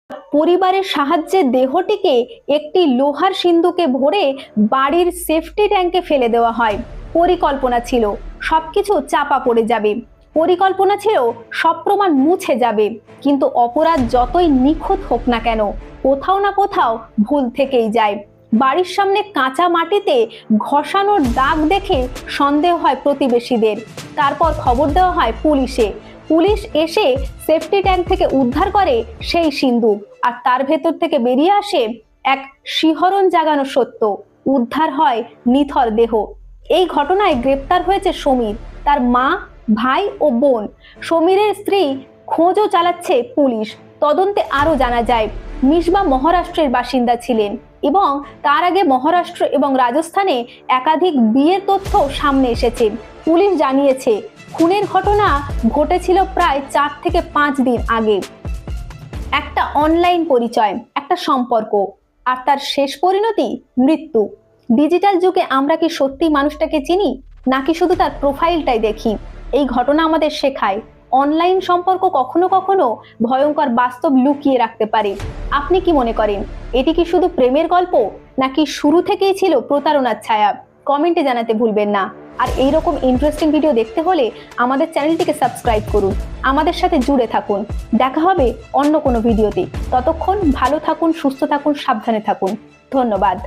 পরিবারের সাহায্যে দেহটিকে একটি লোহার সিন্দুকে ভরে বাড়ির সেফটি ট্যাঙ্কে ফেলে দেওয়া হয়। পরিকল্পনা ছিল সবকিছু চাপা পড়ে যাবে, পরিকল্পনা ছিল সব প্রমাণ মুছে যাবে, কিন্তু অপরাধ যতই নিখুঁত হোক না কেন, কোথাও না কোথাও ভুল থেকেই যায়। বাড়ির সামনে কাঁচা মাটিতে ঘষানোর দাগ দেখে সন্দেহ হয় প্রতিবেশীদের। তারপর খবর দেওয়া হয় পুলিশে। পুলিশ এসে সেফটি ট্যাঙ্ক থেকে উদ্ধার করে সেই সিন্দুক, আর তার ভেতর থেকে বেরিয়ে আসে এক শিহরণ জাগানো সত্য। উদ্ধার হয় নিথর দেহ। এই ঘটনায় গ্রেপ্তার হয়েছে সমীর, তার মা, ভাই ও বোন। সমীরের স্ত্রী খোঁজও চালাচ্ছে পুলিশ। তদন্তে আরো জানা যায় মিসবা মহারাষ্ট্রের বাসিন্দা ছিলেন এবং তার আগে মহারাষ্ট্র এবং রাজস্থানে একাধিক বিয়ের তথ্য সামনে এসেছে। পুলিশ জানিয়েছে খুনের ঘটনা ঘটেছিল প্রায় 4 থেকে 5 দিন আগে। একটা অনলাইন পরিচয়, একটা সম্পর্ক, আর তার শেষ পরিণতি মৃত্যু। ডিজিটাল যুগে আমরা কি সত্যি মানুষটাকে চিনি, নাকি শুধু তার প্রোফাইলটাই দেখি? এই ঘটনা আমাদের শেখায় অনলাইন সম্পর্ক কখনো কখনো ভয়ঙ্কর বাস্তব লুকিয়ে রাখতে পারে। আপনি কি মনে করেন, এটি কি শুধু প্রেমের গল্প, নাকি শুরু থেকেই ছিল প্রতারণার ছায়া? কমেন্টে জানাতে ভুলবেন না। আর এইরকম ইন্টারেস্টিং ভিডিও দেখতে হলে আমাদের চ্যানেলটিকে সাবস্ক্রাইব করুন, আমাদের সাথে জুড়ে থাকুন। দেখা হবে অন্য কোনো ভিডিওতে। ততক্ষণ ভালো থাকুন, সুস্থ থাকুন, সাবধানে থাকুন। ধন্যবাদ।